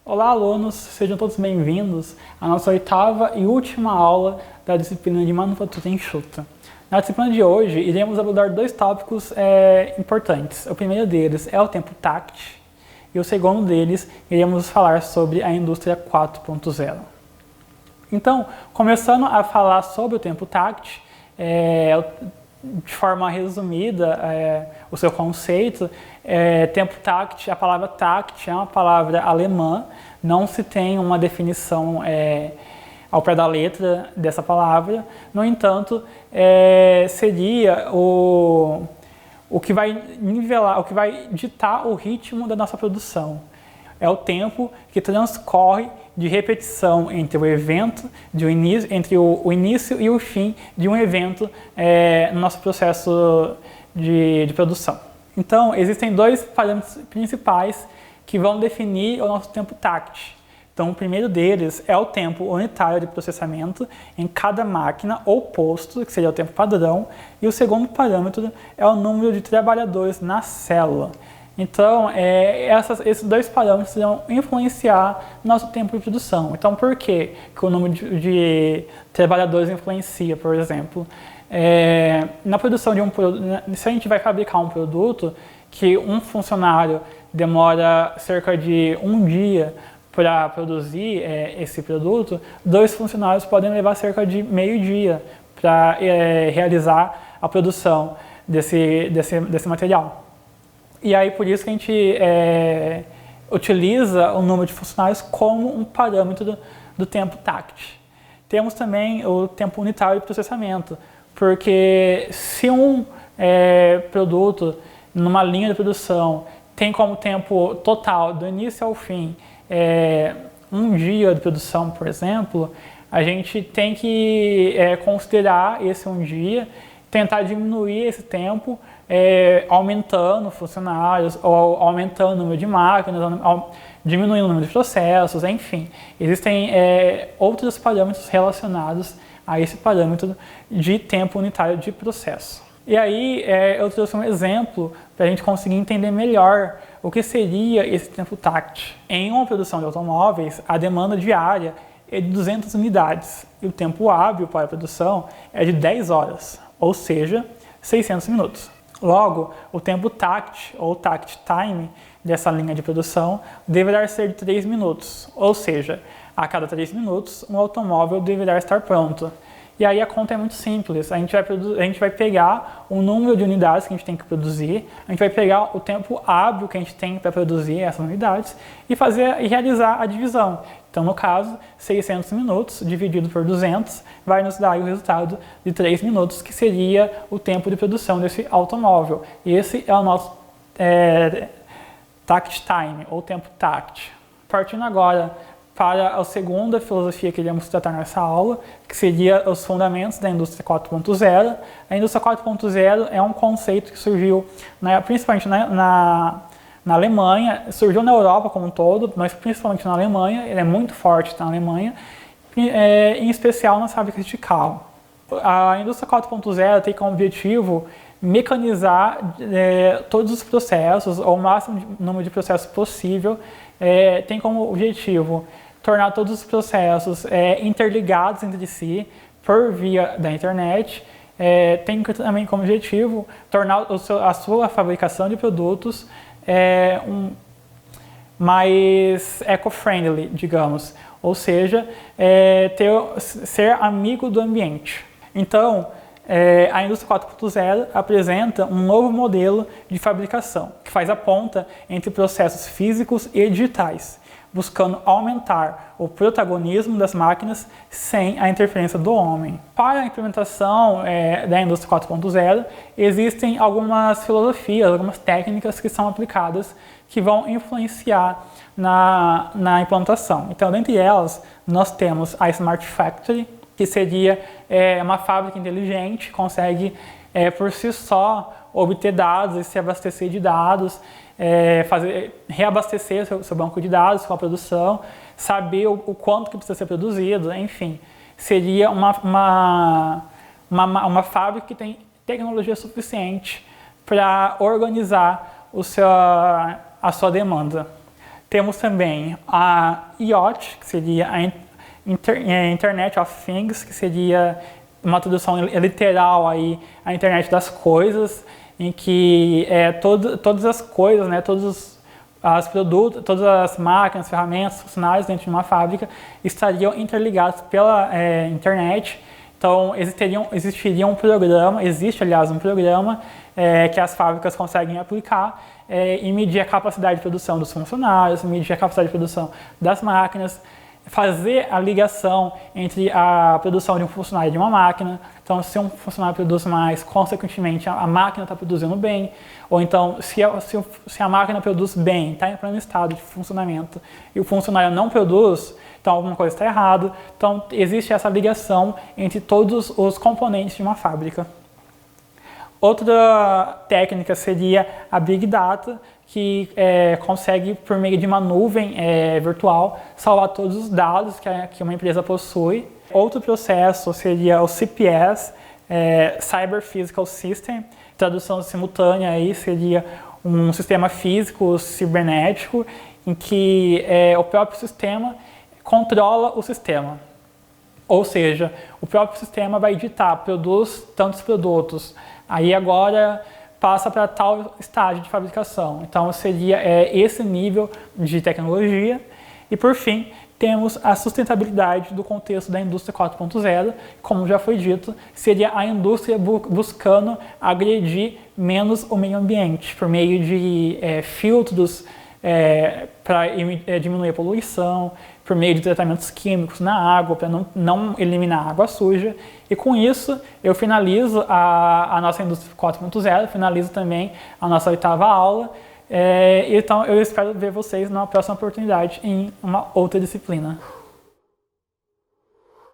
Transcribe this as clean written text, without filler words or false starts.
Olá, alunos! Sejam todos bem-vindos à nossa oitava e última aula da disciplina de Manufatura Enxuta. Na disciplina de hoje, iremos abordar dois tópicos importantes. O primeiro deles é o tempo TACT e o segundo deles, iremos falar sobre a indústria 4.0. Então, começando a falar sobre o tempo TACT, de forma resumida, o seu conceito, tempo TACT, a palavra TACT é uma palavra alemã, não se tem uma definição ao pé da letra dessa palavra, no entanto, seria o que vai nivelar, o que vai ditar o ritmo da nossa produção. É o tempo que transcorre de repetição entre o evento, entre o início e o fim de um evento no nosso processo de produção. Então, existem dois parâmetros principais que vão definir o nosso tempo TACT. Então, o primeiro deles é o tempo unitário de processamento em cada máquina ou posto, que seria o tempo padrão, e o segundo parâmetro é o número de trabalhadores na célula. Então, esses dois parâmetros vão influenciar nosso tempo de produção. Então, por que o número de trabalhadores influencia, por exemplo? Na produção de um produto, se a gente vai fabricar um produto que um funcionário demora cerca de um dia para produzir esse produto, dois funcionários podem levar cerca de meio dia para realizar a produção desse material. E aí, por isso que a gente utiliza o número de funcionários como um parâmetro do tempo TACT. Temos também o tempo unitário de processamento, porque se um produto numa linha de produção tem como tempo total, do início ao fim, um dia de produção, por exemplo, a gente tem que considerar esse um dia, tentar diminuir esse tempo, aumentando funcionários, ou aumentando o número de máquinas, diminuindo o número de processos, enfim. Existem outros parâmetros relacionados a esse parâmetro de tempo unitário de processo. E aí eu trouxe um exemplo para a gente conseguir entender melhor o que seria esse tempo TACT. Em uma produção de automóveis, a demanda diária é de 200 unidades e o tempo hábil para a produção é de 10 horas, ou seja, 600 minutos. Logo, o tempo TACT, ou TACT Time, dessa linha de produção deverá ser de 3 minutos, ou seja, a cada 3 minutos um automóvel deverá estar pronto. E aí a conta é muito simples, a gente vai pegar o número de unidades que a gente tem que produzir, a gente vai pegar o tempo hábil que a gente tem para produzir essas unidades e realizar a divisão. Então, no caso, 600 minutos dividido por 200 vai nos dar o resultado de 3 minutos, que seria o tempo de produção desse automóvel. Esse é o nosso TACT Time, ou tempo TACT. Partindo agora para a segunda filosofia que iremos tratar nessa aula, que seria os fundamentos da indústria 4.0. A indústria 4.0 é um conceito que surgiu principalmente na Alemanha, surgiu na Europa como um todo, mas principalmente na Alemanha, ele é muito forte na Alemanha, em especial nas fábricas de carro. A indústria 4.0 tem como objetivo mecanizar todos os processos, ou o máximo número de processos possível, tem como objetivo tornar todos os processos interligados entre si por via da internet, tem também como objetivo tornar a sua fabricação de produtos mais eco-friendly, digamos, ou seja, ser amigo do ambiente. Então, a indústria 4.0 apresenta um novo modelo de fabricação, que faz a ponta entre processos físicos e digitais, buscando aumentar o protagonismo das máquinas sem a interferência do homem. Para a implementação da indústria 4.0, existem algumas filosofias, algumas técnicas que são aplicadas que vão influenciar na implantação. Então, dentre elas, nós temos a Smart Factory, que seria uma fábrica inteligente, consegue por si só obter dados e se abastecer de dados, reabastecer seu banco de dados com a produção, saber o quanto que precisa ser produzido, enfim. Seria uma fábrica que tem tecnologia suficiente para organizar a sua demanda. Temos também a IoT, que seria a Internet of Things, que seria uma tradução literal aí, a internet das coisas, em que todas as coisas, né, todos os produtos, todas as máquinas, ferramentas, funcionários dentro de uma fábrica estariam interligados pela internet. Então existiria um programa, existe aliás um programa que as fábricas conseguem aplicar e medir a capacidade de produção dos funcionários, medir a capacidade de produção das máquinas, fazer a ligação entre a produção de um funcionário e de uma máquina. Então, se um funcionário produz mais, consequentemente, a máquina está produzindo bem. Ou então, se a máquina produz bem, está em pleno estado de funcionamento, e o funcionário não produz, então alguma coisa está errada. Então, existe essa ligação entre todos os componentes de uma fábrica. Outra técnica seria a Big Data, que consegue, por meio de uma nuvem virtual, salvar todos os dados que uma empresa possui. Outro processo seria o CPS, Cyber Physical System. Tradução simultânea aí seria um sistema físico cibernético em que o próprio sistema controla o sistema. Ou seja, o próprio sistema vai ditar, produz tantos produtos, aí agora passa para tal estágio de fabricação. Então seria esse nível de tecnologia. E por fim, temos a sustentabilidade do contexto da indústria 4.0, como já foi dito, seria a indústria buscando agredir menos o meio ambiente, por meio de filtros para diminuir a poluição, por meio de tratamentos químicos na água, para não eliminar a água suja. E com isso, eu finalizo a nossa indústria 4.0, finalizo também a nossa 8ª aula. Então, eu espero ver vocês numa próxima oportunidade em uma outra disciplina.